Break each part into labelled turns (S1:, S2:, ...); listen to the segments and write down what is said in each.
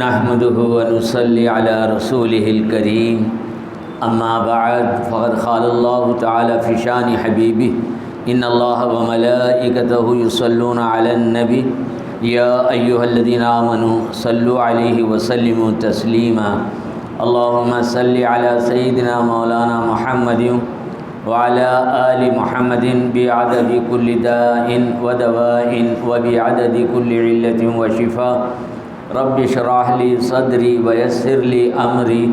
S1: نحمده ونصلي على رسوله الكريم أما بعد فقد قال الله تعالى في شان حبيبه إن الله وملائكته يصلون على النبي يا أيها الذين آمنوا صلوا عليه وسلموا تسليما اللهم صل على سيدنا مولانا محمد وعلى آل محمد بعدد كل داء ودواء وبعدد كل علة وشفاء رب اشرح لي صدري ويسر لي أمري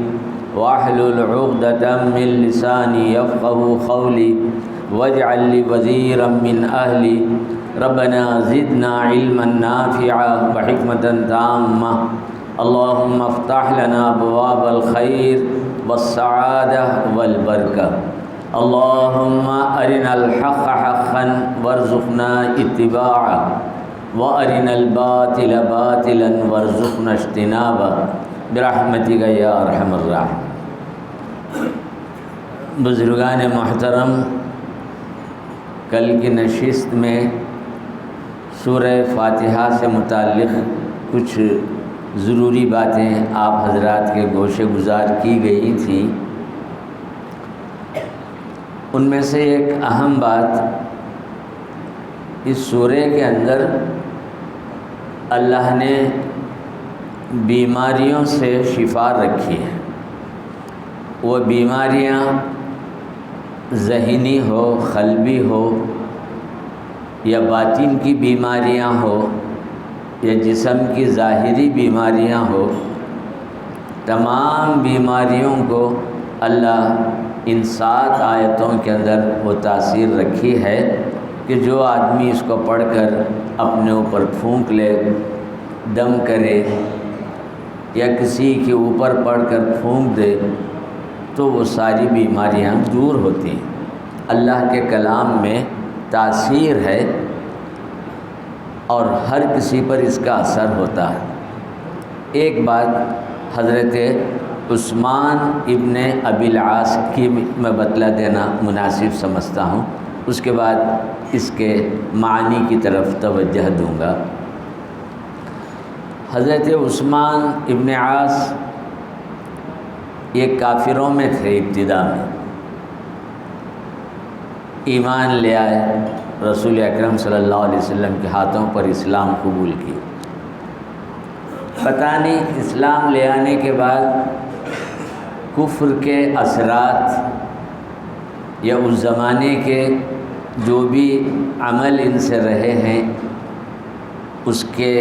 S1: واحلل عقدة من لساني يفقهوا قولي واجعل لي وزيرا من أهلي ربنا زدنا علما نافعا وحكمة تامة اللهم افتح لنا أبواب الخير والسعادة والبركة اللهم أرنا الحق حقا وارزقنا اتباعه وأرنا الباطل باطلا وارزقنا اجتنابه برحمتك یا ارحم الراحمین۔ بزرگان محترم، کل کی نشست میں سورہ فاتحہ سے متعلق کچھ ضروری باتیں آپ حضرات کے گوشے گزار کی گئی تھیں۔ ان میں سے ایک اہم بات، اس سورہ کے اندر اللہ نے بیماریوں سے شفا رکھی ہے۔ وہ بیماریاں ذہنی ہو، قلبی ہو، یا باطن کی بیماریاں ہو، یا جسم کی ظاہری بیماریاں ہو، تمام بیماریوں کو اللہ ان 7 آیتوں کے اندر وہ تاثیر رکھی ہے کہ جو آدمی اس کو پڑھ کر اپنے اوپر پھونک لے، دم کرے، یا کسی کے اوپر پڑھ کر پھونک دے تو وہ ساری بیماریاں دور ہوتی ہیں۔ اللہ کے کلام میں تاثیر ہے اور ہر کسی پر اس کا اثر ہوتا ہے۔ ایک بات حضرت عثمان ابن ابی العاص کی میں بتلا دینا مناسب سمجھتا ہوں، اس کے بعد اس کے معنی کی طرف توجہ دوں گا۔ حضرت عثمان ابن عاص یہ کافروں میں تھے، ابتدا میں ایمان لے آئے، رسول اکرم صلی اللہ علیہ وسلم کے ہاتھوں پر اسلام قبول کی۔ پتہ نہیں اسلام لے آنے کے بعد کفر کے اثرات یا اس زمانے کے جو بھی عمل ان سے رہے ہیں اس کے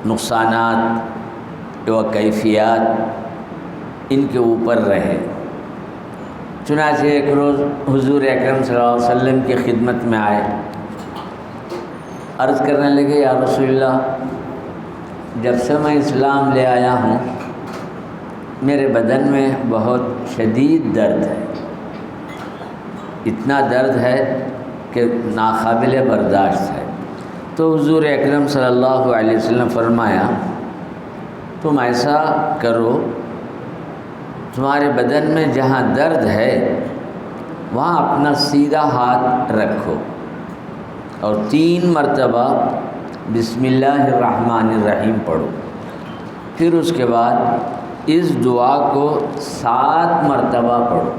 S1: نقصانات و کیفیات ان کے اوپر رہے۔ چنانچہ ایک روز حضور اکرم صلی اللہ علیہ وسلم کی خدمت میں آئے، عرض کرنے لگے یا رسول اللہ، جب سے میں اسلام لے آیا ہوں میرے بدن میں بہت شدید درد ہے، اتنا درد ہے کہ ناقابل برداشت ہے۔ تو حضور اکرم صلی اللہ علیہ وسلم فرمایا تم ایسا کرو، تمہارے بدن میں جہاں درد ہے وہاں اپنا سیدھا ہاتھ رکھو اور 3 مرتبہ بسم اللہ الرحمن الرحیم پڑھو، پھر اس کے بعد اس دعا کو 7 مرتبہ پڑھو۔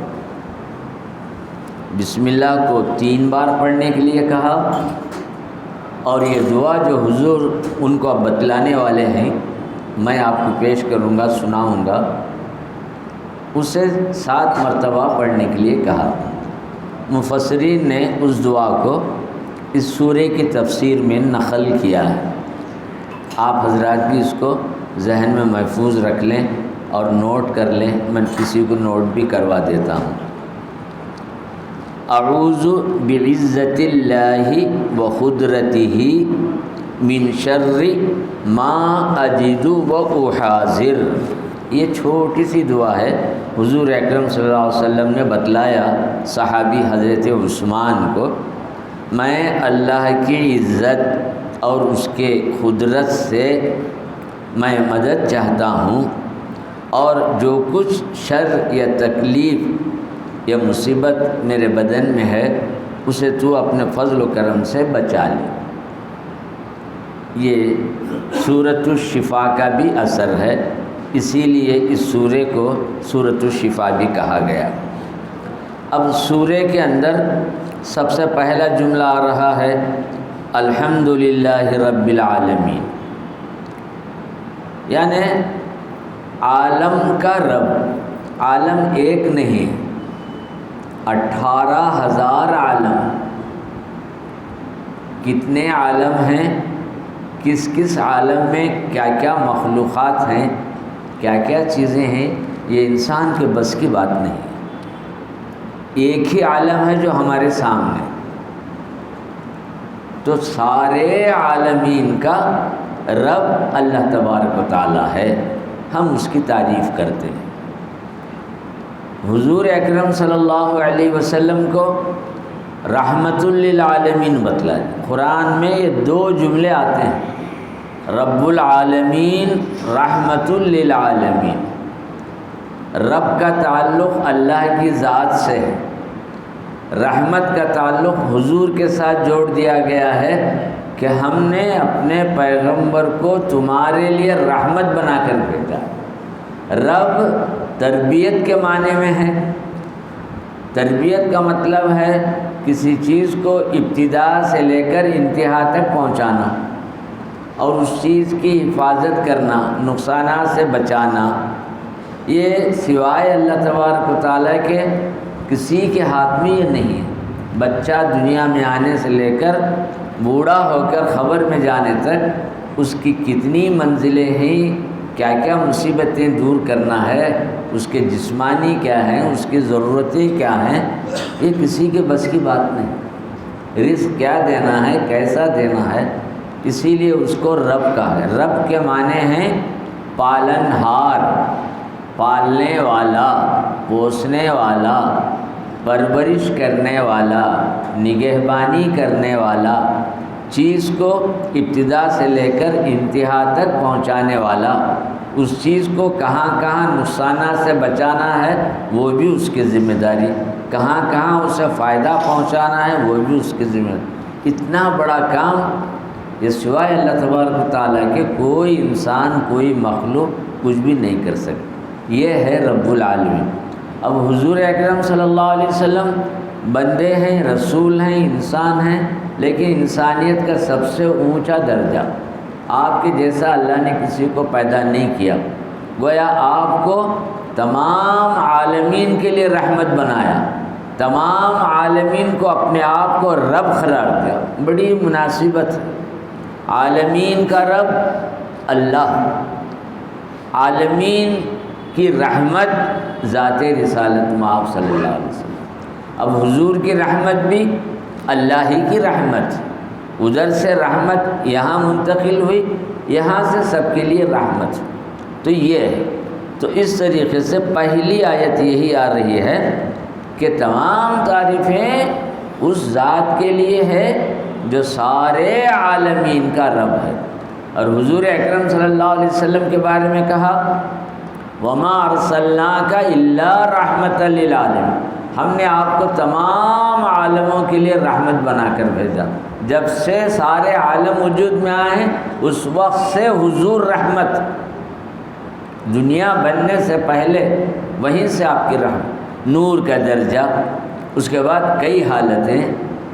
S1: بسم اللہ کو 3 بار پڑھنے کے لیے کہا، اور یہ دعا جو حضور ان کو اب بتلانے والے ہیں، میں آپ کو پیش کروں گا، سناؤں گا، اسے 7 مرتبہ پڑھنے کے لیے کہا۔ مفسرین نے اس دعا کو اس سورہ کی تفسیر میں نقل کیا ہے، آپ حضرات بھی اس کو ذہن میں محفوظ رکھ لیں اور نوٹ کر لیں، میں کسی کو نوٹ بھی کروا دیتا ہوں۔ اعوذ بعزت اللہ وقدرتہ من شر ما اجد واحاذر۔ یہ چھوٹی سی دعا ہے، حضور اکرم صلی اللہ علیہ وسلم نے بتلایا صحابی حضرت عثمان کو، میں اللہ کی عزت اور اس کے قدرت سے میں مدد چاہتا ہوں، اور جو کچھ شر یا تکلیف یا مصیبت میرے بدن میں ہے اسے تو اپنے فضل و کرم سے بچا لے۔ یہ سورۃ الشفا کا بھی اثر ہے، اسی لیے اس سورے کو سورۃ الشفا بھی کہا گیا۔ اب سورے کے اندر سب سے پہلا جملہ آ رہا ہے الحمدللہ رب العالمین، یعنی عالم کا رب۔ عالم ایک نہیں، 18,000 عالم۔ کتنے عالم ہیں، کس کس عالم میں کیا کیا مخلوقات ہیں، کیا کیا چیزیں ہیں، یہ انسان کے بس کی بات نہیں۔ ایک ہی عالم ہے جو ہمارے سامنے، تو سارے عالمین کا رب اللہ تبارک و تعالی ہے، ہم اس کی تعریف کرتے ہیں۔ حضور اکرم صلی اللہ علیہ وسلم کو رحمت للعالمین بتلایا۔ قرآن میں یہ 2 جملے آتے ہیں، رب العالمین رحمت للعالمین۔ رب کا تعلق اللہ کی ذات سے ہے، رحمت کا تعلق حضور کے ساتھ جوڑ دیا گیا ہے کہ ہم نے اپنے پیغمبر کو تمہارے لیے رحمت بنا کر بھیجا۔ رب تربیت کے معنی میں ہے۔ تربیت کا مطلب ہے کسی چیز کو ابتدا سے لے کر انتہا تک پہنچانا اور اس چیز کی حفاظت کرنا، نقصانات سے بچانا۔ یہ سوائے اللہ تبارک و تعالیٰ کے کسی کے ہاتھ میں یہ نہیں ہے۔ بچہ دنیا میں آنے سے لے کر بوڑھا ہو کر قبر میں جانے تک اس کی کتنی منزلیں ہیں، کیا کیا مصیبتیں دور کرنا ہے، اس کے جسمانی کیا ہیں، اس کی ضرورتیں کیا ہیں، یہ کسی کے بس کی بات نہیں۔ رزق کیا دینا ہے، کیسا دینا ہے، اسی لیے اس کو رب کہا ہے۔ رب کے معنی ہیں پالن ہار، پالنے والا، پوسنے والا، پرورش کرنے والا، نگہبانی کرنے والا، چیز کو ابتدا سے لے کر انتہا تک پہنچانے والا۔ اس چیز کو کہاں کہاں نقصانات سے بچانا ہے وہ بھی اس کی ذمہ داری، کہاں کہاں اسے فائدہ پہنچانا ہے وہ بھی اس کی ذمہ داری۔ اتنا بڑا کام یہ سوائے اللہ تبارک و تعالیٰ کے کوئی انسان، کوئی مخلوق کچھ بھی نہیں کر سکتا۔ یہ ہے رب العالمین۔ اب حضور اکرم صلی اللہ علیہ وسلم بندے ہیں، رسول ہیں، انسان ہیں، لیکن انسانیت کا سب سے اونچا درجہ، آپ کے جیسا اللہ نے کسی کو پیدا نہیں کیا۔ گویا آپ کو تمام عالمین کے لیے رحمت بنایا، تمام عالمین کو اپنے آپ کو رب قرار دیا۔ بڑی مناسبت ہے۔ عالمین کا رب اللہ، عالمین کی رحمت ذات رسالت مآب صلی اللہ علیہ وسلم۔ اب حضور کی رحمت بھی اللہ ہی کی رحمت، ادھر سے رحمت یہاں منتقل ہوئی، یہاں سے سب کے لیے رحمت۔ تو یہ ہے، تو اس طریقے سے پہلی آیت یہی آ رہی ہے کہ تمام تعریفیں اس ذات کے لیے ہے جو سارے عالمین کا رب ہے۔ اور حضور اکرم صلی اللہ علیہ وسلم کے بارے میں کہا وَمَا أَرْسَلْنَاكَ إِلَّا رَحْمَةً لِّلْعَالَمِينَ، ہم نے آپ کو تمام عالموں کے لیے رحمت بنا کر بھیجا۔ جب سے سارے عالم وجود میں آئے ہیں اس وقت سے حضور رحمت، دنیا بننے سے پہلے وہیں سے آپ کی رحمت، نور کا درجہ، اس کے بعد کئی حالتیں،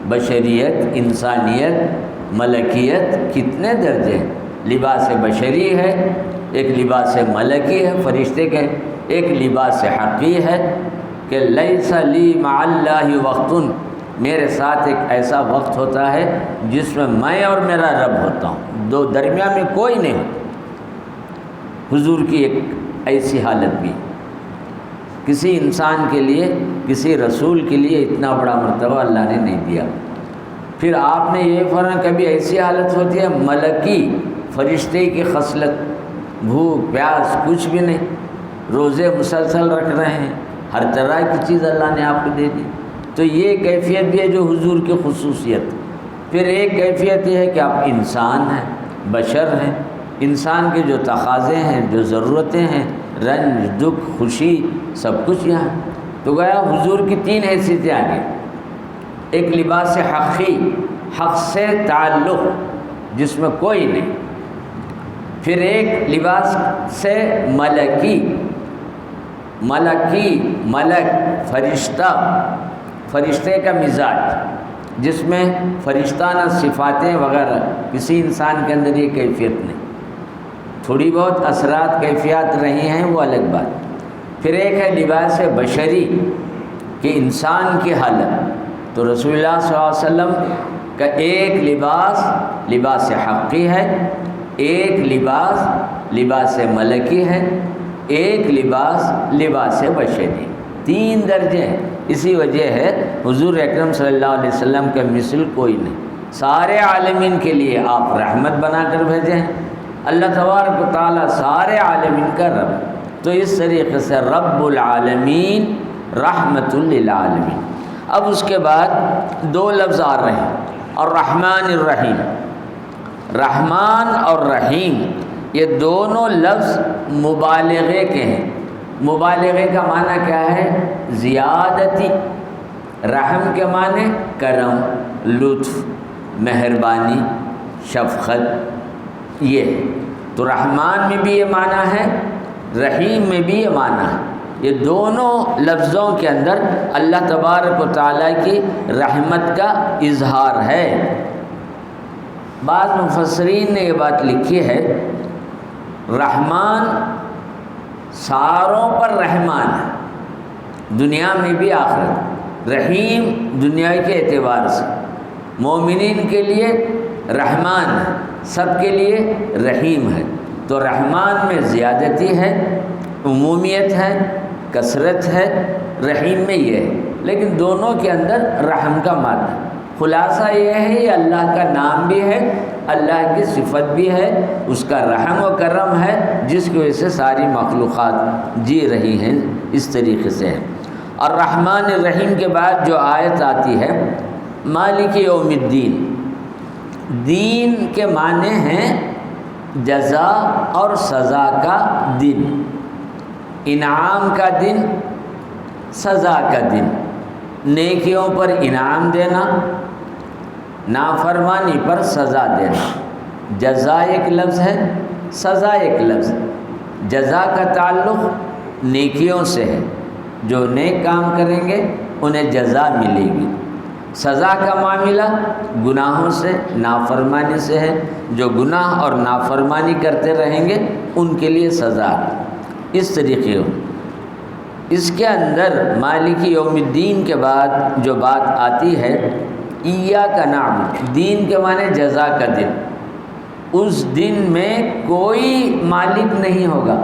S1: بشریت، انسانیت، ملکیت، کتنے درجے ہیں۔ لباس بشری ہے، ایک لباس ملکی ہے فرشتے کے، ایک لباس حقی ہے کہ لیس لی مع اللہ وقت، میرے ساتھ ایک ایسا وقت ہوتا ہے جس میں اور میرا رب ہوتا ہوں، دو درمیان میں کوئی نہیں ہوتا۔ حضور کی ایک ایسی حالت بھی کسی انسان کے لیے، کسی رسول کے لیے اتنا بڑا مرتبہ اللہ نے نہیں دیا۔ پھر آپ نے یہ فرمایا کبھی ایسی حالت ہوتی ہے ملکی، فرشتے کی خصلت، بھوک پیاس کچھ بھی نہیں، روزے مسلسل رکھ رہے ہیں، ہر طرح کی چیز اللہ نے آپ کو دے دی۔ تو یہ کیفیت بھی ہے جو حضور کی خصوصیت۔ پھر ایک کیفیت یہ ہے کہ آپ انسان ہیں، بشر ہیں، انسان کے جو تقاضے ہیں، جو ضرورتیں ہیں، رنج، دکھ، خوشی، سب کچھ یہاں۔ تو گویا حضور کی تین حیثیتیں آ گئی۔ ایک لباس حقی، حق سے تعلق، جس میں کوئی نہیں. پھر ایک لباس سے ملکی، ملک فرشتہ، فرشتے کا مزاج جس میں فرشتانہ صفاتیں وغیرہ، کسی انسان کے اندر یہ کیفیت نہیں. تھوڑی بہت اثرات کیفیات رہی ہیں وہ الگ بات. پھر ایک ہے لباس بشری کہ انسان کی حالت. تو رسول اللہ صلی اللہ علیہ وسلم کا ایک لباس لباس حقی ہے، ایک لباس ملکی ہے، ایک لباس بشری. 3 درجے ہیں. اسی وجہ ہے حضور اکرم صلی اللہ علیہ وسلم کے مثل کوئی نہیں. سارے عالمین کے لیے آپ رحمت بنا کر بھیجے ہیں. اللہ تبارک و تعالیٰ سارے عالمین کا رب. تو اس طریقے سے رب العالمین رحمت للعالمین. اب اس کے بعد 2 لفظ آ رہے ہیں، الرحمن الرحیم. رحمان اور رحیم یہ دونوں لفظ مبالغے کے ہیں. مبالغے کا معنی کیا ہے؟ زیادتی. رحم کے معنی کرم، لطف، مہربانی، شفقت. یہ تو رحمان میں بھی یہ معنی ہے، رحیم میں بھی یہ معنی ہے. یہ دونوں لفظوں کے اندر اللہ تبارک و تعالیٰ کی رحمت کا اظہار ہے. بعض مفسرین نے یہ بات لکھی ہے، رحمان ساروں پر رحمان ہے، دنیا میں بھی آخرت. رحیم دنیا کے اعتبار سے مومنین کے لیے رحمان ہے، سب کے لیے رحیم ہے. تو رحمان میں زیادتی ہے، عمومیت ہے، کثرت ہے. رحیم میں یہ ہے، لیکن دونوں کے اندر رحم کا مادہ. خلاصہ یہ ہے یہ اللہ کا نام بھی ہے، اللہ کی صفت بھی ہے، اس کا رحم و کرم ہے جس کی وجہ سے ساری مخلوقات جی رہی ہیں. اس طریقے سے ہے. اور الرحمن الرحیم کے بعد جو آیت آتی ہے مالک یوم الدین. دین کے معنی ہیں جزا اور سزا کا دن، انعام کا دن، سزا کا دن. نیکیوں پر انعام دینا، نافرمانی پر سزا دینا. جزا ایک لفظ ہے، سزا ایک لفظ ہے. جزا کا تعلق نیکیوں سے ہے، جو نیک کام کریں گے انہیں جزا ملے گی. سزا کا معاملہ گناہوں سے، نافرمانی سے ہے. جو گناہ اور نافرمانی کرتے رہیں گے ان کے لیے سزا. اس طریقے ہو. اس کے اندر مالک یوم الدین کے بعد جو بات آتی ہے ایاک نعبد، دین کے معنی جزا کا دن. اس دن میں کوئی مالک نہیں ہوگا.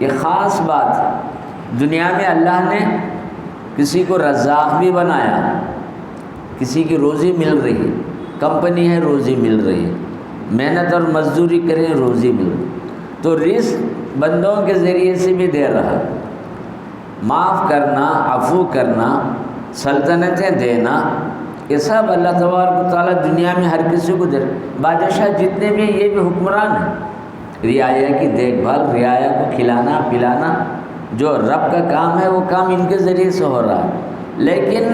S1: یہ خاص بات ہے. دنیا میں اللہ نے کسی کو رزاق بھی بنایا، کسی کی روزی مل رہی ہے، کمپنی ہے روزی مل رہی ہے، محنت اور مزدوری کریں روزی مل رہی. تو رزق بندوں کے ذریعے سے بھی دے رہا. معاف کرنا، عفو کرنا، سلطنتیں دینا، یہ سب اللہ تبارک و تعالیٰ دنیا میں ہر کسی کو دے رہا. بادشاہ جتنے بھی یہ بھی حکمران ہیں. رعایا کی دیکھ بھال، رعایا کو کھلانا پلانا جو رب کا کام ہے وہ کام ان کے ذریعے سے ہو رہا ہے. لیکن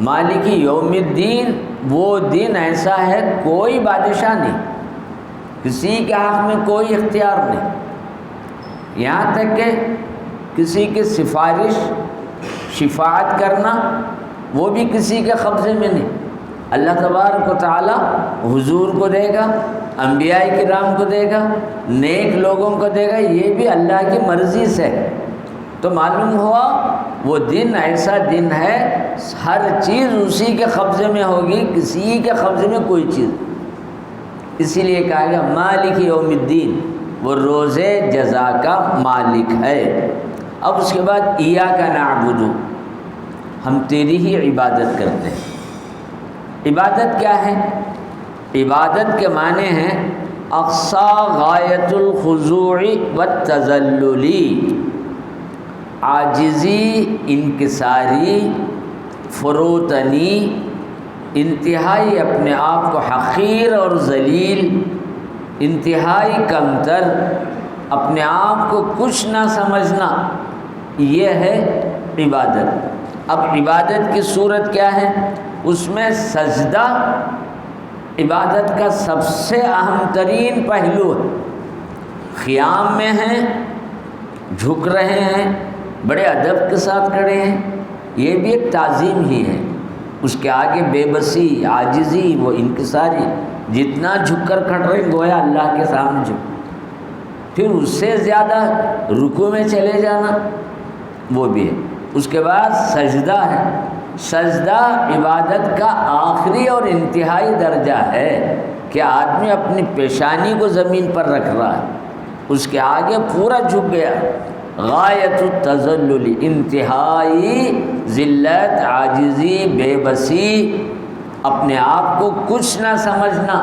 S1: مالک یوم الدین وہ دن ایسا ہے کوئی بادشاہ نہیں، کسی کے حق میں کوئی اختیار نہیں. یہاں تک کہ کسی کی سفارش، شفاعت کرنا وہ بھی کسی کے قبضے میں نہیں. اللہ تبارک و تعالی حضور کو دے گا، انبیاء کرام کو دے گا، نیک لوگوں کو دے گا. یہ بھی اللہ کی مرضی سے. تو معلوم ہوا وہ دن ایسا دن ہے ہر چیز اسی کے قبضے میں ہوگی، کسی کے قبضے میں کوئی چیز. اسی لیے کہا گیا مالک یوم الدین، وہ روز جزا کا مالک ہے. اب اس کے بعد ایاک نعبد، ہم تیری ہی عبادت کرتے ہیں. عبادت کیا ہے؟ عبادت کے معنی ہیں اقصی غایت الخضوع والتذلل، عاجزی، انکساری، فروتنی، انتہائی اپنے آپ کو حقیر اور ذلیل، انتہائی کمتر، اپنے آپ کو کچھ نہ سمجھنا، یہ ہے عبادت. اب عبادت کی صورت کیا ہے؟ اس میں سجدہ عبادت کا سب سے اہم ترین پہلو ہے۔ قیام میں ہیں، جھک رہے ہیں، بڑے ادب کے ساتھ کھڑے ہیں، یہ بھی ایک تعظیم ہی ہے۔ اس کے آگے بے بسی، عاجزی، وہ انکساری، جتنا جھک کر کھڑ رہے ہیں گویا اللہ کے سامنے جھک، پھر اس سے زیادہ رکوع میں چلے جانا وہ بھی ہے۔ اس کے بعد سجدہ ہے۔ سجدہ عبادت کا آخری اور انتہائی درجہ ہے کہ آدمی اپنی پیشانی کو زمین پر رکھ رہا ہے، اس کے آگے پورا جھک گیا۔ غایت التذلل، انتہائی ذلت، عاجزی، بے بسی، اپنے آپ کو کچھ نہ سمجھنا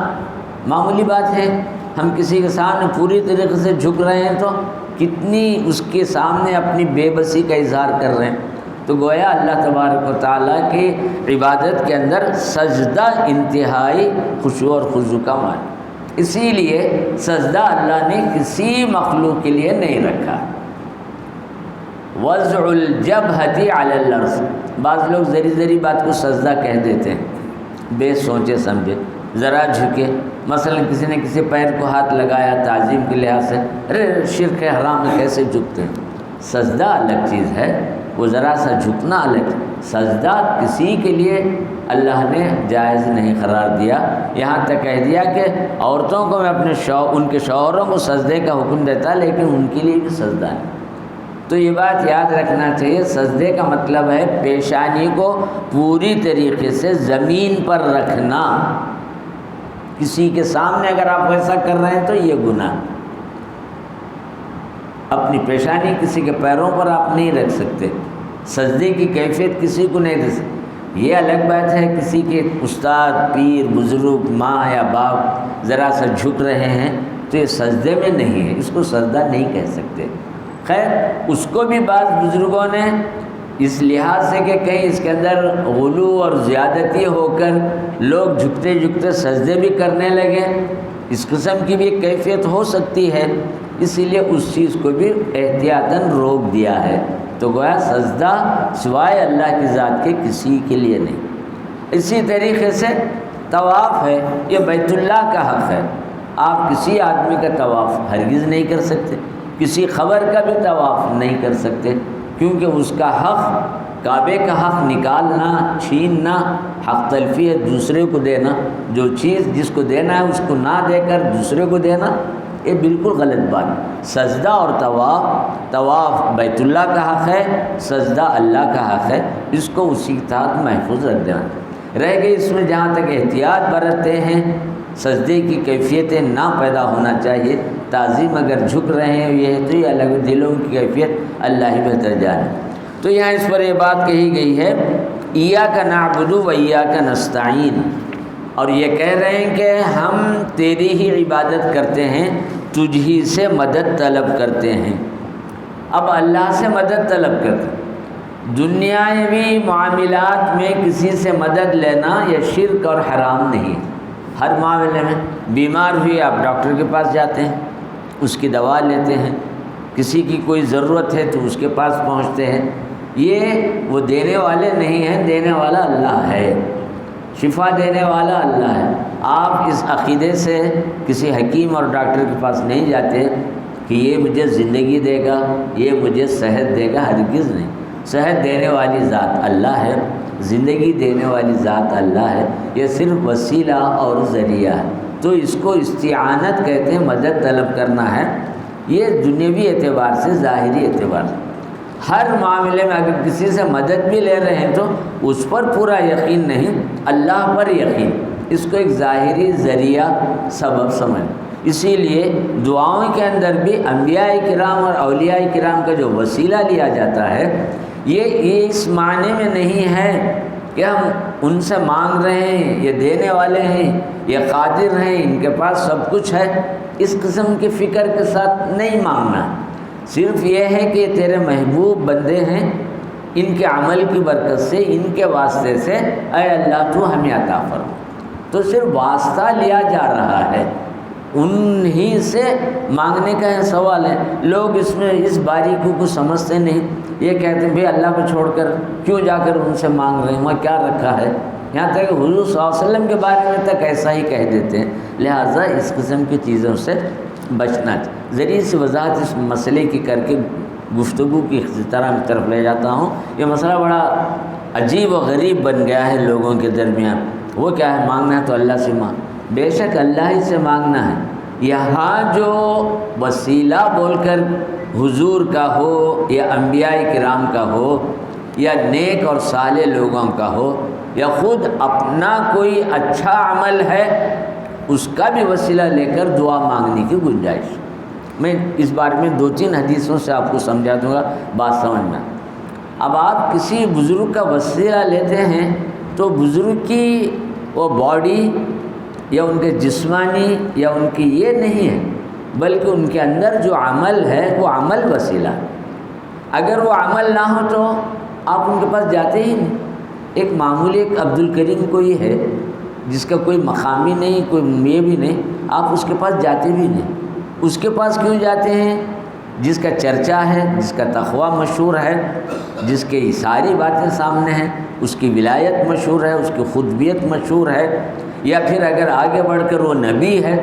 S1: معمولی بات ہے۔ ہم کسی کے سامنے پوری طریقے سے جھک رہے ہیں تو کتنی اس کے سامنے اپنی بے بسی کا اظہار کر رہے ہیں۔ تو گویا اللہ تبارک و تعالیٰ کی عبادت کے اندر سجدہ انتہائی خشوع اور خضوع کا معنی، اسی لیے سجدہ اللہ نے کسی مخلوق کے لیے نہیں رکھا۔ وضع الجبہۃ علی الارض، بعض لوگ ذری بات کو سجدہ کہہ دیتے ہیں بے سوچے سمجھے، ذرا جھکے، مثلا کسی نے کسی پیر کو ہاتھ لگایا تعظیم کے لحاظ سے، ارے شرک ہے، حرام ہے، کیسے جھکتے ہیں؟ سجدہ الگ چیز ہے، وہ ذرا سا جھکنا الگ۔ سجدہ کسی کے لیے اللہ نے جائز نہیں قرار دیا، یہاں تک کہہ دیا کہ عورتوں کو میں اپنے ان کے شوہروں کو سجدے کا حکم دیتا، لیکن ان کے لیے بھی سجدہ ہے۔ تو یہ بات یاد رکھنا چاہیے، سجدے کا مطلب ہے پیشانی کو پوری طریقے سے زمین پر رکھنا۔ کسی کے سامنے اگر آپ ایسا کر رہے ہیں تو یہ گناہ، اپنی پیشانی کسی کے پیروں پر آپ نہیں رکھ سکتے، سجدے کی کیفیت کسی کو نہیں دے سکتے۔ یہ الگ بات ہے کسی کے استاد، پیر، بزرگ، ماں یا باپ ذرا سا جھک رہے ہیں تو یہ سجدے میں نہیں ہے، اس کو سجدہ نہیں کہہ سکتے۔ خیر، اس کو بھی بعض بزرگوں نے اس لحاظ سے کہ کہیں اس کے اندر غلو اور زیادتی ہو کر لوگ جھکتے جھکتے سجدے بھی کرنے لگے، اس قسم کی بھی ایک کیفیت ہو سکتی ہے، اسی لیے اس چیز کو بھی احتیاطاً روک دیا ہے۔ تو گویا سجدہ سوائے اللہ کی ذات کے کسی کے لیے نہیں۔ اسی طریقے سے طواف ہے، یہ بیت اللہ کا حق ہے، آپ کسی آدمی کا طواف ہرگز نہیں کر سکتے، کسی خبر کا بھی طواف نہیں کر سکتے، کیونکہ اس کا حق، کعبے کا حق نکالنا، چھیننا، حق تلفی ہے دوسرے کو دینا، جو چیز جس کو دینا ہے اس کو نہ دے کر دوسرے کو دینا، یہ بالکل غلط بات۔ سجدہ اور طواف بیت اللہ کا حق ہے، سجدہ اللہ کا حق ہے، اس کو اسی تحت محفوظ رکھ دینا۔ رہ گئی اس میں جہاں تک احتیاط برتتے ہیں، سجدے کی کیفیتیں نہ پیدا ہونا چاہیے، تعظیم اگر جھک رہے ہیں یہ ہے تو یہ الگ دلوں کی کیفیت اللہ ہی بہتر جانے۔ تو یہاں اس پر یہ بات کہی گئی ہے، ایاک نعبد و ایاک نستعین، اور یہ کہہ رہے ہیں کہ ہم تیری ہی عبادت کرتے ہیں، تجھ ہی سے مدد طلب کرتے ہیں۔ اب اللہ سے مدد طلب کرتے ہیں، دنیاوی معاملات میں کسی سے مدد لینا یہ شرک اور حرام نہیں ہے۔ ہر معاملے میں بیمار ہوئی آپ ڈاکٹر کے پاس جاتے ہیں، اس کی دوا لیتے ہیں، کسی کی کوئی ضرورت ہے تو اس کے پاس پہنچتے ہیں، یہ وہ دینے والے نہیں ہیں، دینے والا اللہ ہے، شفا دینے والا اللہ ہے۔ آپ اس عقیدے سے کسی حکیم اور ڈاکٹر کے پاس نہیں جاتے کہ یہ مجھے زندگی دے گا، یہ مجھے صحت دے گا، ہرگز نہیں۔ صحت دینے والی ذات اللہ ہے، زندگی دینے والی ذات اللہ ہے، یہ صرف وسیلہ اور ذریعہ ہے۔ تو اس کو استعانت کہتے ہیں، مدد طلب کرنا ہے، یہ دنیاوی اعتبار سے، ظاہری اعتبار سے۔ ہر معاملے میں اگر کسی سے مدد بھی لے رہے ہیں تو اس پر پورا یقین نہیں، اللہ پر یقین، اس کو ایک ظاہری ذریعہ سبب سمجھ۔ اسی لیے دعاؤں کے اندر بھی انبیاء کرام اور اولیاء کرام کا جو وسیلہ لیا جاتا ہے، یہ اس معنی میں نہیں ہے کہ ہم ان سے مانگ رہے ہیں، یہ دینے والے ہیں، یہ قادر ہیں، ان کے پاس سب کچھ ہے، اس قسم کی فکر کے ساتھ نہیں مانگنا۔ صرف یہ ہے کہ تیرے محبوب بندے ہیں، ان کے عمل کی برکت سے، ان کے واسطے سے اے اللہ تو ہمیں عطا فرما۔ تو صرف واسطہ لیا جا رہا ہے، انہی سے مانگنے کا یہ سوال ہے۔ لوگ اس میں اس باریکی کو سمجھتے نہیں، یہ کہتے ہیں بھئی اللہ کو چھوڑ کر کیوں جا کر ان سے مانگ رہے ہیں، وہاں کیا رکھا ہے؟ یہاں تک کہ حضور صلی اللہ علیہ وسلم کے بارے میں تک ایسا ہی کہہ دیتے ہیں. لہٰذا اس قسم کی چیزوں سے بچنا چاہیے. ذریعے سے وضاحت اس مسئلے کی کر کے گفتگو کی اختتام کی طرف لے جاتا ہوں. یہ مسئلہ بڑا عجیب و غریب بن گیا ہے لوگوں کے درمیان. وہ کیا ہے؟ مانگنا ہے تو اللہ سے مانگ. بے شک اللہ ہی سے مانگنا ہے. یہاں جو وسیلہ بول کر حضور کا ہو یا انبیاء کرام کا ہو یا نیک اور صالح لوگوں کا ہو یا خود اپنا کوئی اچھا عمل ہے اس کا بھی وسیلہ لے کر دعا مانگنے کی گنجائش. میں اس بارے میں 2-3 حدیثوں سے آپ کو سمجھا دوں گا، بات سمجھنا. اب آپ کسی بزرگ کا وسیلہ لیتے ہیں تو بزرگ کی وہ باڈی یا ان کے جسمانی یا ان کی یہ نہیں ہے، بلکہ ان کے اندر جو عمل ہے وہ عمل وسیلہ. اگر وہ عمل نہ ہو تو آپ ان کے پاس جاتے ہی نہیں. ایک معمولی ایک عبد الکریم کوئی ہے جس کا کوئی مقامی نہیں، کوئی یہ بھی نہیں، آپ اس کے پاس جاتے بھی نہیں. اس کے پاس کیوں جاتے ہیں؟ جس کا چرچا ہے، جس کا تقویٰ مشہور ہے، جس کی ساری باتیں سامنے ہیں، اس کی ولایت مشہور ہے، اس کی خطبیت مشہور ہے، یا پھر اگر آگے بڑھ کر وہ نبی ہے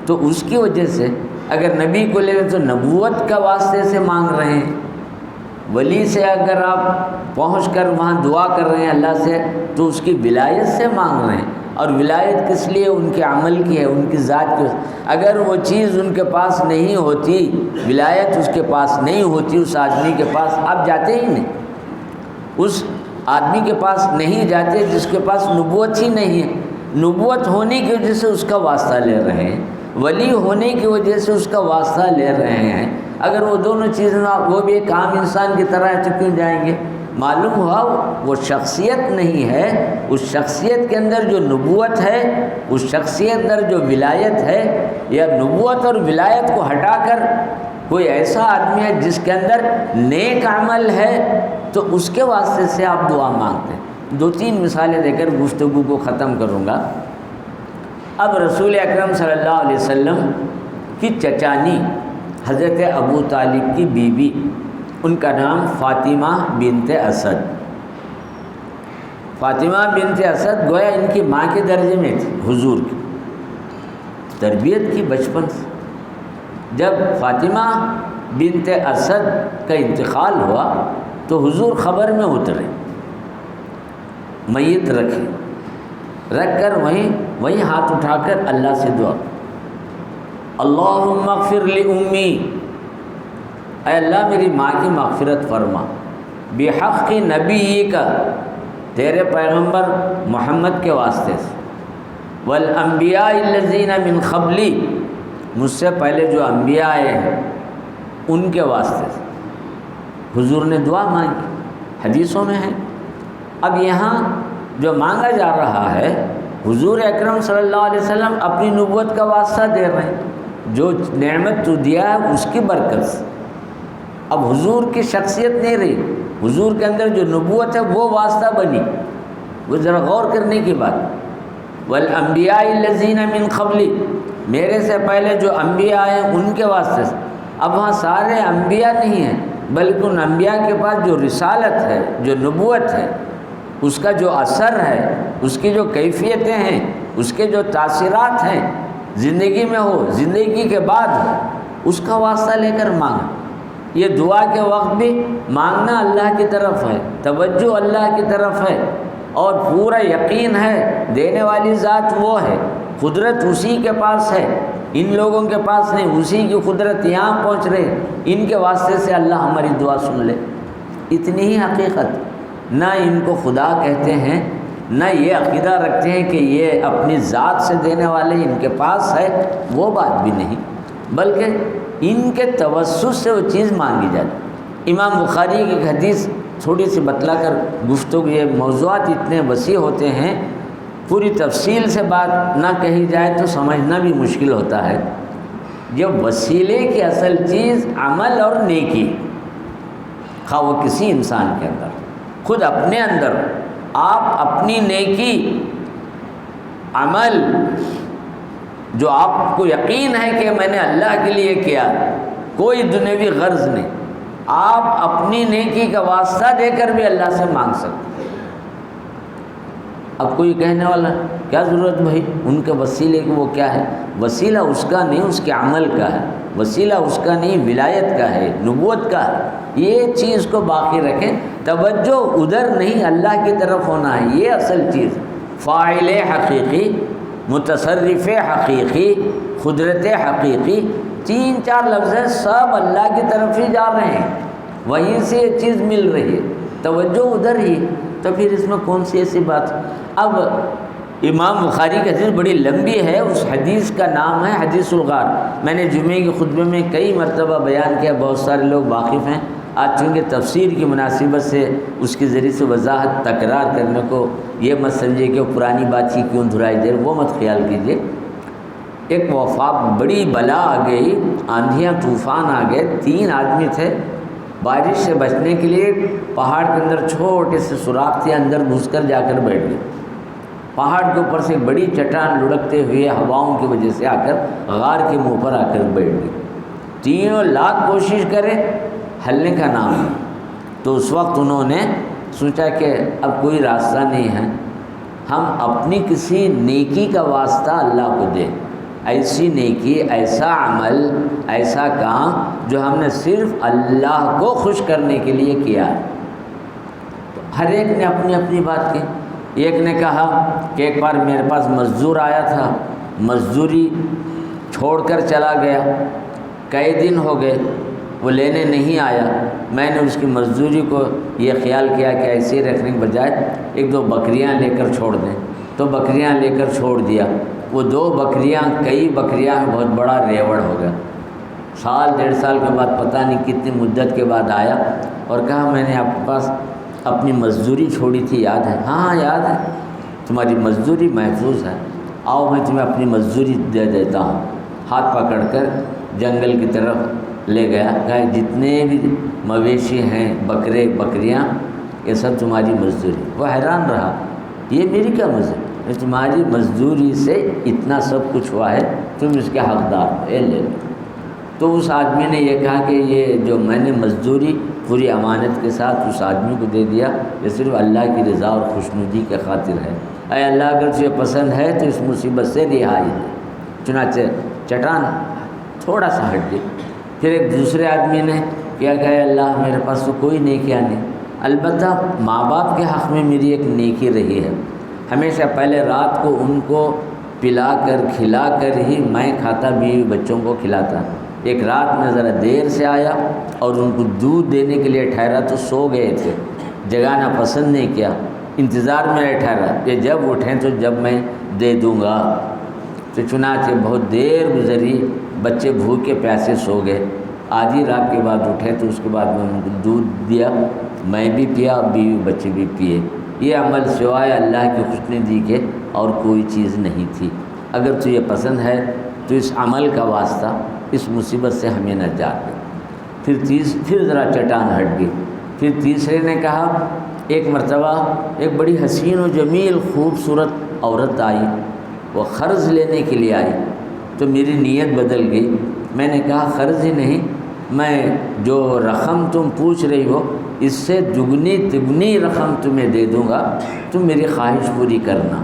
S1: تو اس کی وجہ سے. اگر نبی کو لے تو نبوت کا واسطے سے مانگ رہے ہیں. ولی سے اگر آپ پہنچ کر وہاں دعا کر رہے ہیں اللہ سے تو اس کی ولایت سے مانگ رہے ہیں. اور ولایت کس لیے؟ ان کے عمل کی ہے، ان کی ذات کی. اگر وہ چیز ان کے پاس نہیں ہوتی، ولایت اس کے پاس نہیں ہوتی، اس آدمی کے پاس آپ جاتے ہی نہیں. اس آدمی کے پاس نہیں جاتے جس کے پاس نبوت ہی نہیں ہے. نبوت ہونے کی وجہ سے اس کا واسطہ لے رہے ہیں، ولی ہونے کی وجہ سے اس کا واسطہ لے رہے ہیں. اگر وہ دونوں چیزیں وہ بھی ایک عام انسان کی طرح ہے تو کیوں جائیں گے؟ معلوم ہوا وہ شخصیت نہیں ہے. اس شخصیت کے اندر جو نبوت ہے، اس شخصیت کے اندر جو ولایت ہے، یا نبوت اور ولایت کو ہٹا کر کوئی ایسا آدمی ہے جس کے اندر نیک عمل ہے تو اس کے واسطے سے آپ دعا مانگتے ہیں. 2-3 مثالیں دے کر گفتگو کو ختم کروں گا. اب رسول اکرم صلی اللہ علیہ وسلم کی چچانی حضرت ابو طالب کی بیوی، ان کا نام فاطمہ بنت اسد. فاطمہ بنت اسد گویا ان کی ماں کے درجے میں تھی. حضور کی تربیت کی بچپن سے. جب فاطمہ بنت اسد کا انتقال ہوا تو حضور خبر میں اترے، میت رکھ کر وہیں ہاتھ اٹھا کر اللہ سے دعا، اللہم اغفر لأمی، اے اللہ میری ماں کی مغفرت فرما، بحق نبی کا، تیرے پیغمبر محمد کے واسطے سے، والانبیاء الذین من قبلی، مجھ سے پہلے جو انبیاء آئے ہیں ان کے واسطے سے. حضور نے دعا مانگی، حدیثوں میں ہے. اب یہاں جو مانگا جا رہا ہے حضور اکرم صلی اللہ علیہ وسلم اپنی نبوت کا واسطہ دے رہے ہیں. جو نعمت تو دیا ہے اس کی برکت سے. اب حضور کی شخصیت نہیں رہی، حضور کے اندر جو نبوت ہے وہ واسطہ بنی. وہ ذرا غور کرنے کی بات. والانبیاء الذین من قبلی، میرے سے پہلے جو انبیاء ہیں ان کے واسطے سے. اب وہاں سارے انبیاء نہیں ہیں بلکہ ان انبیاء کے پاس جو رسالت ہے، جو نبوت ہے، اس کا جو اثر ہے، اس کی جو کیفیتیں ہیں، اس کے جو تاثیرات ہیں زندگی میں ہو، زندگی کے بعد ہو، اس کا واسطہ لے کر مانگا. یہ دعا کے وقت بھی مانگنا اللہ کی طرف ہے، توجہ اللہ کی طرف ہے، اور پورا یقین ہے دینے والی ذات وہ ہے، قدرت اسی کے پاس ہے، ان لوگوں کے پاس نہیں. اسی کی قدرت یہاں پہنچ رہے، ان کے واسطے سے اللہ ہماری دعا سن لے. اتنی ہی حقیقت. نہ ان کو خدا کہتے ہیں، نہ یہ عقیدہ رکھتے ہیں کہ یہ اپنی ذات سے دینے والے ان کے پاس ہے، وہ بات بھی نہیں، بلکہ ان کے توسط سے وہ چیز مانگی جاتی. امام بخاری کی ایک حدیث تھوڑی سی بتلا کر گفتگو، یہ موضوعات اتنے وسیع ہوتے ہیں، پوری تفصیل سے بات نہ کہی جائے تو سمجھنا بھی مشکل ہوتا ہے. جب وسیلے کی اصل چیز عمل اور نیکی، خواہ وہ کسی انسان کے اندر، خود اپنے اندر آپ اپنی نیکی عمل جو آپ کو یقین ہے کہ میں نے اللہ کے لیے کیا، کوئی دنیوی غرض نہیں، آپ اپنی نیکی کا واسطہ دے کر بھی اللہ سے مانگ سکتے. اب کوئی کہنے والا کیا ضرورت بھائی ان کے وسیلے کی، وہ کیا ہے؟ وسیلہ اس کا نہیں، اس کے عمل کا ہے، وسیلہ اس کا نہیں، ولایت کا ہے، نبوت کا ہے۔ یہ چیز کو باقی رکھیں، توجہ ادھر نہیں، اللہ کی طرف ہونا ہے، یہ اصل چیز۔ فاعل حقیقی، متصرف حقیقی، قدرت حقیقی، 3-4 لفظ ہیں، سب اللہ کی طرف ہی جا رہے ہیں، وہیں سے یہ چیز مل رہی ہے، توجہ ادھر ہی، تو پھر اس میں کون سی ایسی بات؟ اب امام بخاری کی حدیث بڑی لمبی ہے، اس حدیث کا نام ہے حدیث الغار۔ میں نے جمعے کے خطبے میں کئی مرتبہ بیان کیا، بہت سارے لوگ واقف ہیں، آج چونکہ تفسیر کی مناسبت سے اس کے ذریعے سے وضاحت تکرار کرنے کو یہ مت سمجھے کہ وہ پرانی بات ہی کیوں دہرائی دے، وہ مت خیال کیجیے۔ ایک وفات بڑی بلا آ گئی، آندھیاں طوفان آ گئے، 3 آدمی تھے، بارش سے بچنے کے لیے پہاڑ کے اندر چھوٹے سے سوراخ تھے، اندر گھس کر جا کر بیٹھ گئے۔ پہاڑ کے اوپر سے ایک بڑی چٹان لڑکتے ہوئے ہواؤں کی وجہ سے آ کر غار کے منہ پر آ کر بیٹھ گئی۔ 3 لاکھ کوشش کرے، ہلنے کا نام ہے۔ تو اس وقت انہوں نے سوچا کہ اب کوئی راستہ نہیں ہے، ہم اپنی کسی نیکی کا واسطہ اللہ کو دیں، ایسی نیکی، ایسا عمل، ایسا کام جو ہم نے صرف اللہ کو خوش کرنے کے لیے کیا ہے۔ تو ہر ایک نے اپنی اپنی بات کی۔ ایک نے کہا کہ ایک بار میرے پاس مزدور آیا تھا، مزدوری چھوڑ کر چلا گیا، کئی دن ہو گئے وہ لینے نہیں آیا، میں نے اس کی مزدوری کو یہ خیال کیا کہ ایسے ہی رکھنے کے بجائے 1-2 بکریاں لے کر چھوڑ دیں، تو بکریاں لے کر چھوڑ دیا۔ وہ 2 بکریاں کئی بکریاں بہت بڑا ریوڑ ہو گیا۔ 1-1.5 سال کے بعد پتہ نہیں کتنی مدت کے بعد آیا اور کہا میں نے آپ کے پاس اپنی مزدوری چھوڑی تھی، یاد ہے؟ ہاں یاد ہے، تمہاری مزدوری محفوظ ہے، آؤ میں تمہیں اپنی مزدوری دے دیتا ہوں۔ ہاتھ پکڑ کر جنگل کی طرف لے گیا، کہا جتنے بھی مویشی ہیں، بکرے بکریاں، یہ سب تمہاری مزدوری۔ وہ حیران رہا، یہ میری کیا مزدوری؟ تمہاری مزدوری سے اتنا سب کچھ ہوا ہے، تم اس کے حقدار ہو، لے لو۔ تو اس آدمی نے یہ کہا کہ یہ جو میں نے مزدوری پوری امانت کے ساتھ اس آدمی کو دے دیا، یہ صرف اللہ کی رضا اور خوشنودی کے خاطر ہے۔ اے اللہ اگر تجھے پسند ہے تو اس مصیبت سے رہائی دے۔ چنانچہ چٹان تھوڑا سا ہٹ گئی۔ پھر ایک دوسرے آدمی نے کیا کہ اے اللہ میرے پاس تو کوئی نیکیاں نہیں، البتہ ماں باپ کے حق میں میری ایک نیکی رہی ہے، ہمیشہ پہلے رات کو ان کو پلا کر کھلا کر ہی میں کھاتا، بیوی بچوں کو کھلاتا۔ ایک رات میں ذرا دیر سے آیا اور ان کو دودھ دینے کے لیے ٹھہرا تو سو گئے تھے، جگانا پسند نہیں کیا، انتظار میں ٹھہرا کہ جب اٹھیں تو جب میں دے دوں گا۔ تو چنانچہ بہت دیر گزری، بچے بھوکے پیاسے سو گئے، آدھی رات کے بعد اٹھے تو اس کے بعد میں ان کو دودھ دیا، میں بھی پیا، بیوی بچے بھی پیے۔ یہ عمل سوائے اللہ کی خوشنودی کے اور کوئی چیز نہیں تھی۔ اگر تجھے پسند ہے تو اس عمل کا واسطہ اس مصیبت سے ہمیں نجات دے۔ پھر ذرا چٹان ہٹ گئی۔ پھر تیسرے نے کہا، ایک مرتبہ ایک بڑی حسین و جمیل خوبصورت عورت آئی، وہ قرض لینے کے لیے آئی، تو میری نیت بدل گئی۔ میں نے کہا قرض ہی نہیں، میں جو رقم تم پوچھ رہی ہو اس سے دگنی تگنی رقم تمہیں دے دوں گا، تم میری خواہش پوری کرنا۔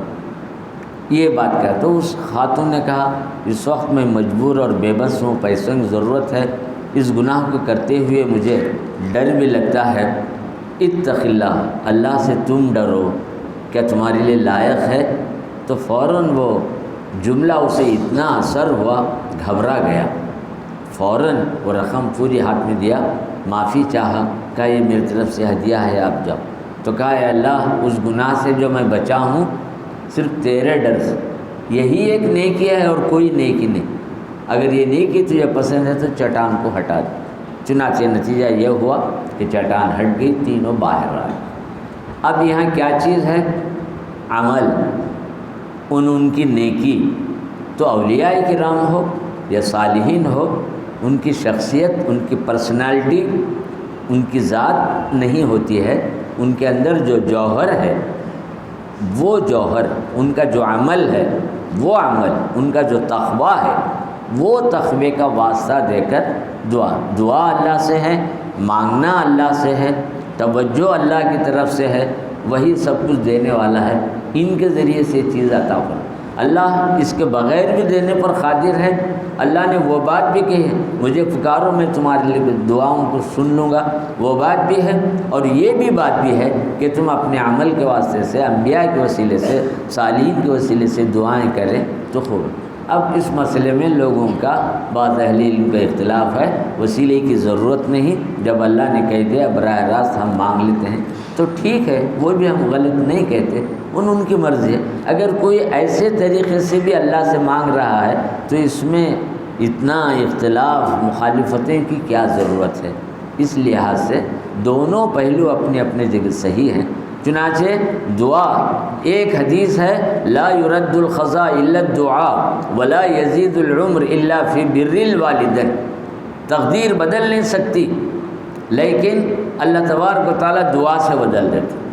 S1: یہ بات کہا تو اس خاتون نے کہا اس وقت میں مجبور اور بے بس ہوں، پیسوں کی ضرورت ہے، اس گناہ کو کرتے ہوئے مجھے ڈر بھی لگتا ہے، اتق اللہ، اللہ سے تم ڈرو، کیا تمہارے لیے لائق ہے؟ تو فوراً وہ جملہ اسے اتنا اثر ہوا، گھبرا گیا، فوراً وہ رقم پوری ہاتھ میں دیا، معافی چاہا، کہا یہ میری طرف سے ہدیہ ہے، آپ جاؤ۔ تو کہا اے اللہ اس گناہ سے جو میں بچا ہوں صرف تیرے ڈر سے، یہی ایک نیکی ہے اور کوئی نیکی نہیں، اگر یہ نیکی تجھے پسند ہے تو چٹان کو ہٹا دے۔ چنانچہ نتیجہ یہ ہوا کہ چٹان ہٹ گئی، تینوں باہر آئے۔ اب یہاں کیا چیز ہے؟ عمل، ان کی نیکی، تو اولیاء کرام ہو یا صالحین ہو، ان کی شخصیت، ان کی پرسنالٹی، ان کی ذات نہیں ہوتی ہے، ان کے اندر جو جوہر ہے وہ جوہر، ان کا جو عمل ہے وہ عمل، ان کا جو تقویٰ ہے وہ تقوی کا واسطہ دے کر دعا اللہ سے ہے، مانگنا اللہ سے ہے، توجہ اللہ کی طرف سے ہے، وہی سب کچھ دینے والا ہے۔ ان کے ذریعے سے چیز عطا فرما۔ اللہ اس کے بغیر بھی دینے پر قادر ہے۔ اللہ نے وہ بات بھی کہی ہے، مجھے پکارو میں تمہارے لیے دعاؤں کو سن لوں گا، وہ بات بھی ہے۔ اور یہ بھی بات بھی ہے کہ تم اپنے عمل کے واسطے سے، انبیاء کے وسیلے سے، صالحین کے وسیلے سے دعائیں کریں تو خوب۔ اب اس مسئلے میں لوگوں کا، بعض اہل علم کا اختلاف ہے، وسیلے کی ضرورت نہیں، جب اللہ نے کہہ دیا براہ راست ہم مانگ لیتے ہیں تو ٹھیک ہے، وہ بھی ہم غلط نہیں کہتے، ان کی مرضی ہے۔ اگر کوئی ایسے طریقے سے بھی اللہ سے مانگ رہا ہے تو اس میں اتنا اختلاف، مخالفتیں کی کیا ضرورت ہے؟ اس لحاظ سے دونوں پہلو اپنے اپنے جگہ صحیح ہیں۔ چنانچہ دعا، ایک حدیث ہے لا يرد القضاء الا الدعاء ولا يزيد العمر الا في بر الوالدين، تقدیر بدل نہیں سکتی لیکن اللہ تبارک و تعالیٰ دعا سے بدل دیتے۔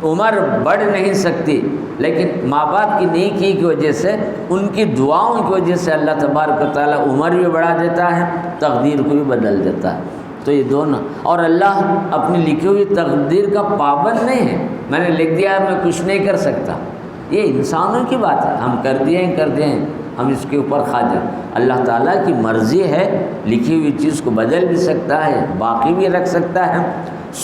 S1: عمر بڑھ نہیں سکتی لیکن ماں باپ کی نیکی کی وجہ سے، ان کی دعاؤں کی وجہ سے اللہ تبارک و تعالیٰ عمر بھی بڑھا دیتا ہے، تقدیر کو بھی بدل دیتا ہے۔ تو یہ دونوں، اور اللہ اپنی لکھی ہوئی تقدیر کا پابند نہیں ہے، میں نے لکھ دیا میں کچھ نہیں کر سکتا، یہ انسانوں کی بات ہے، ہم کر دیں ہم اس کے اوپر قادر۔ اللہ تعالیٰ کی مرضی ہے، لکھی ہوئی چیز کو بدل بھی سکتا ہے، باقی بھی رکھ سکتا ہے،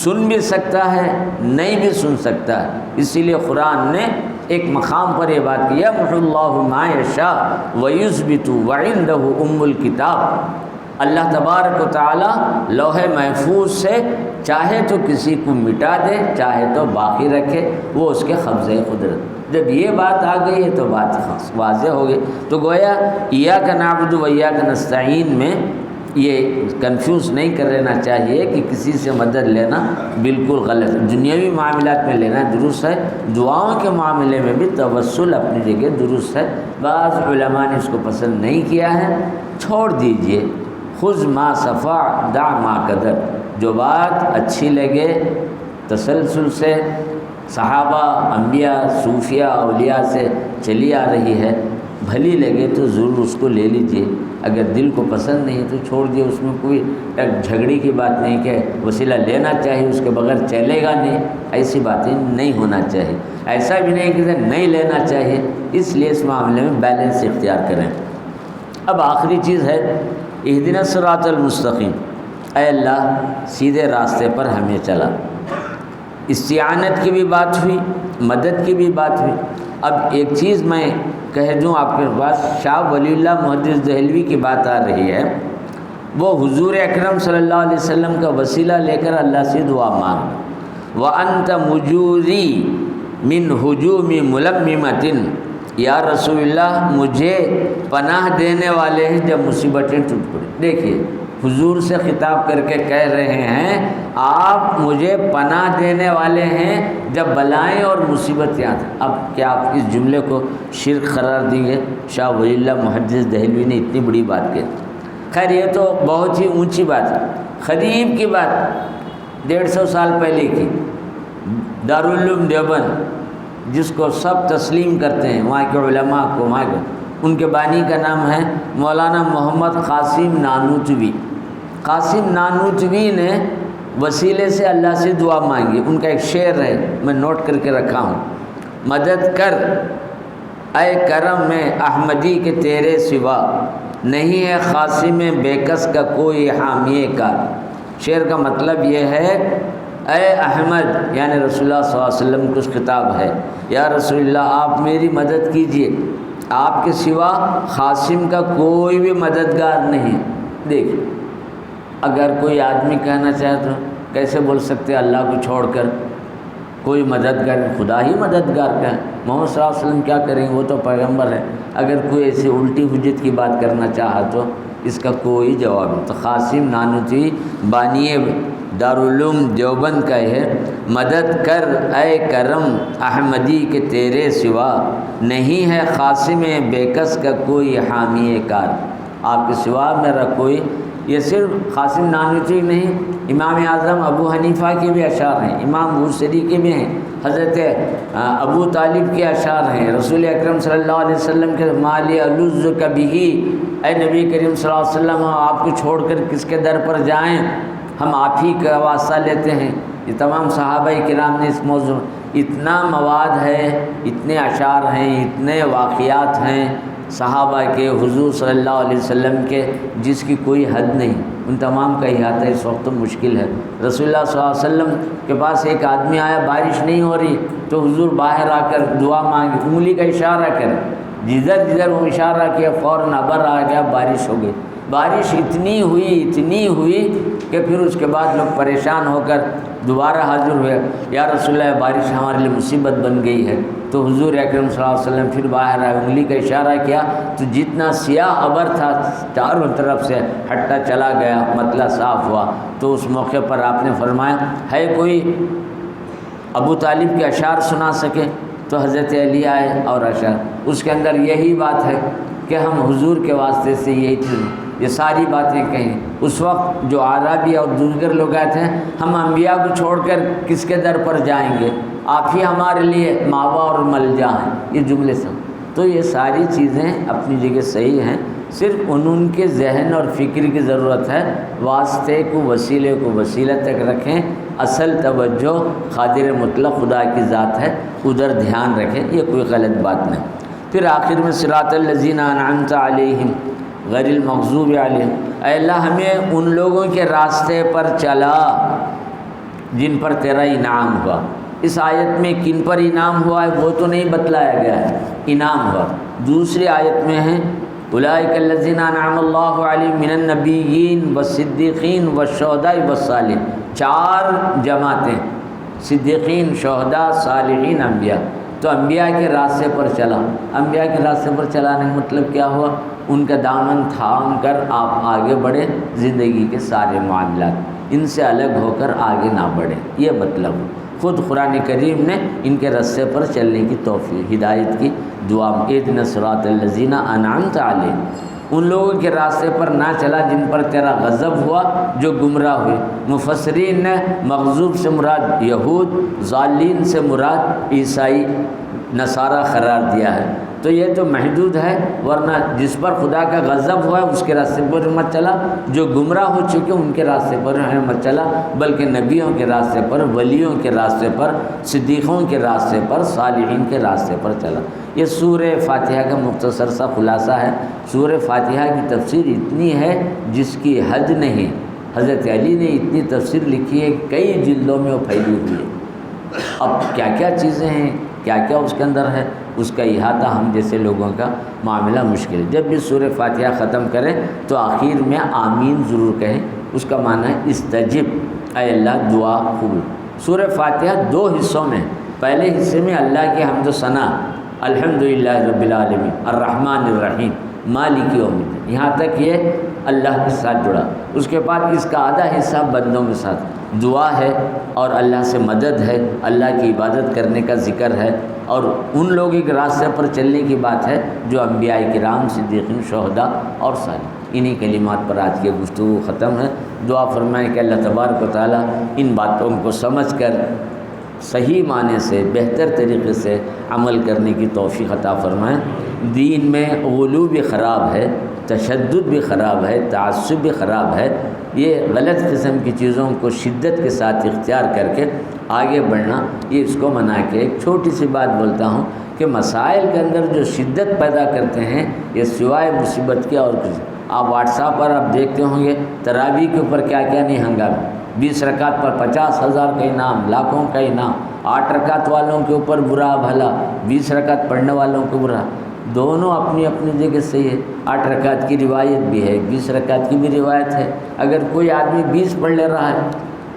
S1: سن بھی سکتا ہے، نہیں بھی سن سکتا ہے۔ اسی لیے قرآن نے ایک مقام پر یہ بات کی، یمحو اللہ ما یشاء ویثبت وعندہ ام الکتاب۔ اللہ تبارک و تعالیٰ لوح محفوظ سے چاہے تو کسی کو مٹا دے، چاہے تو باقی رکھے، وہ اس کے قبضے قدرت۔ جب یہ بات آ گئی ہے تو بات واضح ہو گئی۔ تو گویا ایاک نعبد و ایاک نستعین میں یہ کنفیوز نہیں کر لینا چاہیے کہ کسی سے مدد لینا بالکل غلط ہے، دنیاوی معاملات میں لینا درست ہے، دعاؤں کے معاملے میں بھی توسل اپنی جگہ درست ہے۔ بعض علماء نے اس کو پسند نہیں کیا ہے، چھوڑ دیجئے، خذ ما صفا دع ما قدر، جو بات اچھی لگے تسلسل سے صحابہ، انبیاء، صوفیاء، اولیاء سے چلی آ رہی ہے، بھلی لگے تو ضرور اس کو لے لیجئے، اگر دل کو پسند نہیں تو چھوڑ دیے۔ اس میں کوئی ایک جھگڑی کی بات نہیں کہ وسیلہ لینا چاہیے اس کے بغیر چلے گا نہیں، ایسی باتیں نہیں ہونا چاہیے۔ ایسا بھی نہیں کہ نہیں لینا چاہیے، اس لیے اس معاملے میں بیلنس اختیار کریں۔ اب آخری چیز ہے اہدنا الصراط المستقیم، اے اللہ سیدھے راستے پر ہمیں چلا۔ استعانت کی بھی بات ہوئی، مدد کی بھی بات ہوئی۔ اب ایک چیز میں کہہ دوں آپ کے پاس، شاہ ولی اللہ محدث دہلوی کی بات آ رہی ہے، وہ حضور اکرم صلی اللہ علیہ وسلم کا وسیلہ لے کر اللہ سے دعا مانگ، وَأَنْتَ مُجُورِي مِنْ ہُجُومِ مُلَمِّمَةٍ، یا رسول اللہ مجھے پناہ دینے والے ہیں جب مصیبتیں ٹوٹ پڑیں۔ دیکھیے حضور سے خطاب کر کے کہہ رہے ہیں آپ مجھے پناہ دینے والے ہیں جب بلائیں اور مصیبتیں آتی۔ اب کیا آپ اس جملے کو شرک قرار دیں گے؟ شاہ ولی اللہ محدث دہلوی نے اتنی بڑی بات کہی۔ خیر یہ تو بہت ہی اونچی بات ہے، قریب کی بات 150 سال پہلے کی، دارالعلوم دیوبند جس کو سب تسلیم کرتے ہیں، وہاں کے علماء کو، وہاں کے ان کے بانی کا نام ہے مولانا محمد قاسم نانوتوی۔ قاسم نانوتوی نے وسیلے سے اللہ سے دعا مانگی۔ ان کا ایک شعر ہے، میں نوٹ کر کے رکھا ہوں، مدد کر اے کرم میں احمدی کے تیرے سوا، نہیں ہے قاسم بے کس کا کوئی حامی کا۔ شعر کا مطلب یہ ہے اے احمد، یعنی رسول اللہ صلی اللہ علیہ وسلم کو خطاب ہے، یا رسول اللہ آپ میری مدد کیجئے، آپ کے سوا قاسم کا کوئی بھی مددگار نہیں۔ دیکھیں اگر کوئی آدمی کہنا چاہے تو کیسے بول سکتے اللہ کو چھوڑ کر کوئی مددگار، خدا ہی مددگار کا ہے، محمد صلی اللہ علیہ وسلم کیا کریں گے، وہ تو پیغمبر ہے۔ اگر کوئی ایسی الٹی حجت کی بات کرنا چاہا تو اس کا کوئی جواب نہیں۔ تو قاسم نانوتوی بانی دارالعلوم دیوبند کا ہے، مدد کر اے کرم احمدی کے تیرے سوا، نہیں ہے قاسم بے کس کا کوئی حامی کار۔ آپ کے سوا میرا کوئی، یہ صرف قاسم نانوتوی نہیں، امام اعظم ابو حنیفہ کے بھی اشعار ہیں، امام بوصیری کے بھی ہیں، حضرت ابو طالب کے اشعار ہیں، رسول اکرم صلی اللہ علیہ وسلم کے مالی الز کبھی، اے نبی کریم صلی اللہ علیہ وسلم آپ کو چھوڑ کر کس کے در پر جائیں، ہم آپ ہی کا واسطہ لیتے ہیں۔ یہ تمام صحابہ کرام نے اس موضوع اتنا مواد ہے، اتنے اشعار ہیں، اتنے واقعات ہیں صحابہ کے، حضور صلی اللہ علیہ وسلم کے، جس کی کوئی حد نہیں، ان تمام کا احاطہ اس وقت مشکل ہے۔ رسول اللہ صلی اللہ علیہ وسلم کے پاس ایک آدمی آیا، بارش نہیں ہو رہی، تو حضور باہر آ کر دعا مانگی، انگلی کا اشارہ کر، جدھر جدھر وہ اشارہ کیا فوراً ابر آ گیا، بارش ہو گئی۔ بارش اتنی ہوئی کہ پھر اس کے بعد لوگ پریشان ہو کر دوبارہ حاضر ہوئے، یا رسول اللہ بارش ہمارے لیے مصیبت بن گئی ہے۔ تو حضور اکرم صلی اللہ علیہ وسلم پھر باہر آئے، انگلی کا اشارہ کیا تو جتنا سیاہ ابر تھا چاروں طرف سے ہٹتا چلا گیا، مطلع صاف ہوا۔ تو اس موقع پر آپ نے فرمایا ہے کوئی ابو طالب کے اشعار سنا سکے؟ تو حضرت علی آئے اور اشعار، اس کے اندر یہی بات ہے کہ ہم حضور کے واسطے سے یہ ساری باتیں کہیں۔ اس وقت جو عربی اور دیگر لوگ آئے تھے، ہم انبیاء کو چھوڑ کر کس کے در پر جائیں گے، آپ ہی ہمارے لیے ماوا اور ملجا ہیں، یہ جملے سب۔ تو یہ ساری چیزیں اپنی جگہ صحیح ہیں، صرف ان کے ذہن اور فکر کی ضرورت ہے، واسطے کو وسیلے کو وسیلہ تک رکھیں، اصل توجہ قادر مطلق خدا کی ذات ہے، ادھر دھیان رکھیں، یہ کوئی غلط بات نہیں۔ پھر آخر میں صراط الذین انعمت علیہم غیر المغضوب علیہم، اے اللہ ہمیں ان لوگوں کے راستے پر چلا جن پر تیرا انعام ہوا۔ اس آیت میں کن پر انعام ہوا ہے وہ تو نہیں بتلایا گیا ہے، انعام ہوا۔ دوسری آیت میں ہے اولئک الذین انعم اللہ علیہم من النبیین والصدیقین والشہداء والصالحین، 4 جماعتیں، صدیقین، شہداء، صالحین، انبیاء۔ تو انبیاء کے راستے پر چلا، انبیاء کے راستے پر چلانے کا مطلب کیا ہوا؟ ان کا دامن تھام کر آپ آگے بڑھیں، زندگی کے سارے معاملات ان سے الگ ہو کر آگے نہ بڑھیں، یہ مطلب۔ خود قرآن کریم نے ان کے راستے پر چلنے کی توفیق، ہدایت کی دعا، اہدنا الصراط الذین انعمت علیہم، ان لوگوں کے راستے پر نہ چلا جن پر تیرا غضب ہوا، جو گمراہ ہوئے۔ مفسرین نے مغضوب سے مراد یہود، ضالین سے مراد عیسائی نصارہ قرار دیا ہے۔ تو یہ تو محدود ہے، ورنہ جس پر خدا کا غضب ہوا ہے اس کے راستے پر مت چلا، جو گمراہ ہو چکے ان کے راستے پر مت چلا، بلکہ نبیوں کے راستے پر، ولیوں کے راستے پر، صدیقوں کے راستے پر، صالحین کے راستے پر چلا۔ یہ سورہ فاتحہ کا مختصر سا خلاصہ ہے۔ سورہ فاتحہ کی تفسیر اتنی ہے جس کی حد نہیں، حضرت علی نے اتنی تفسیر لکھی ہے، کئی جلدوں میں وہ پھیلی ہوئی ہے۔ اب کیا کیا چیزیں ہیں، کیا کیا اس کے اندر ہے، اس کا احاطہ ہم جیسے لوگوں کا معاملہ مشکل ہے۔ جب بھی سورہ فاتحہ ختم کریں تو آخر میں آمین ضرور کہیں، اس کا معنی ہے استجب، اے اللہ دعا قبول۔ سورہ فاتحہ 2 حصوں میں، پہلے حصے میں اللہ کی حمد و ثنا، الحمدللہ رب العالمین، الرحمن الرحیم، مالک یوم الدین، یہاں تک یہ اللہ کے ساتھ جڑا۔ اس کے بعد اس کا آدھا حصہ بندوں کے ساتھ دعا ہے اور اللہ سے مدد ہے، اللہ کی عبادت کرنے کا ذکر ہے، اور ان لوگوں کے راستے پر چلنے کی بات ہے جو انبیاء کرام، صدیقین، شہداء اور صالحین۔ انہی کلمات پر آج کی گفتگو ختم ہے۔ دعا فرمائیں کہ اللہ تبارک و تعالیٰ ان باتوں کو سمجھ کر صحیح معنی سے، بہتر طریقے سے عمل کرنے کی توفیق عطا فرمائیں۔ دین میں غلو بھی خراب ہے، تشدد بھی خراب ہے، تعصب بھی خراب ہے۔ یہ غلط قسم کی چیزوں کو شدت کے ساتھ اختیار کر کے آگے بڑھنا، یہ اس کو منا کے ایک چھوٹی سی بات بولتا ہوں کہ مسائل کے اندر جو شدت پیدا کرتے ہیں، یہ سوائے مصیبت کے اور کچھ۔ آپ واٹس ایپ پر آپ دیکھتے ہوں گے تراویح کے اوپر کیا کیا نہیں ہنگامے، 20 رکعت پر 50,000 کا انعام، لاکھوں کا انعام، 8 رکعت والوں کے اوپر برا بھلا، 20 رکعت پڑھنے والوں کو برا۔ دونوں اپنی اپنی جگہ صحیح ہے۔ 8 رکعت کی روایت بھی ہے، 20 رکعت کی بھی روایت ہے۔ اگر کوئی آدمی 20 پڑھ لے رہا ہے،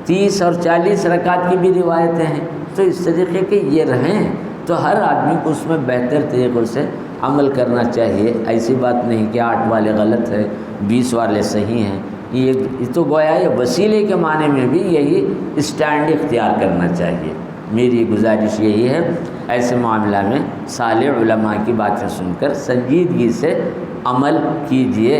S1: 30 اور 40 رکعت کی بھی روایتیں ہیں، تو اس طریقے کے یہ رہیں تو ہر آدمی کو اس میں بہتر طریقوں سے عمل کرنا چاہیے۔ ایسی بات نہیں کہ 8 والے غلط ہے، 20 والے صحیح ہیں۔ یہ تو گویا یہ وسیلے کے معنی میں بھی یہی اسٹینڈ اختیار کرنا چاہیے۔ میری گزارش یہی ہے، ایسے معاملہ میں صالح علماء کی باتیں سن کر سنجیدگی سے عمل کیجئے،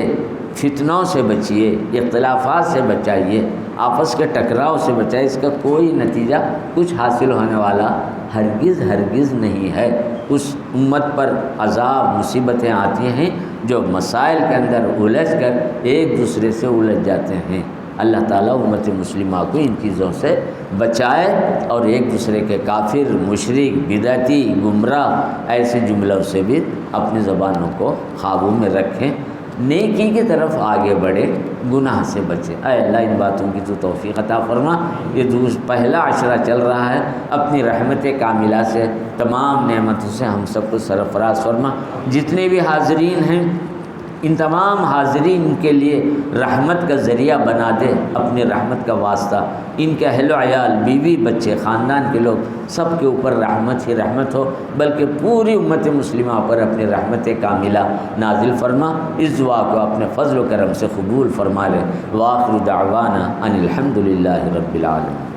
S1: فتنوں سے بچیے، اختلافات سے بچائیے، آپس کے ٹکراؤ سے بچائیے۔ اس کا کوئی نتیجہ کچھ حاصل ہونے والا ہرگز نہیں ہے۔ اس امت پر عذاب، مصیبتیں آتی ہیں جو مسائل کے اندر الجھ کر ایک دوسرے سے الجھ جاتے ہیں۔ اللہ تعالیٰ امت مسلمہ کو ان چیزوں سے بچائے اور ایک دوسرے کے کافر، مشرک، بدعتی، گمراہ ایسے جملوں سے بھی اپنی زبانوں کو قابو میں رکھیں، نیکی کی طرف آگے بڑھے، گناہ سے بچے۔ اے اللہ ان باتوں کی تو توفیق عطا فرما۔ یہ پہلا عشرہ چل رہا ہے، اپنی رحمت کاملہ سے تمام نعمتوں سے ہم سب کو سرفراز فرما۔ جتنے بھی حاضرین ہیں ان تمام حاضرین کے لیے رحمت کا ذریعہ بنا دے، اپنی رحمت کا واسطہ، ان کے اہل و عیال، بیوی، بچے، خاندان کے لوگ سب کے اوپر رحمت ہی رحمت ہو، بلکہ پوری امت مسلمہ پر اپنی رحمت کاملہ نازل فرما۔ اس دعا کو اپنے فضل و کرم سے قبول فرما لے۔ وآخر دعوانا ان الحمد للہ رب العالمین۔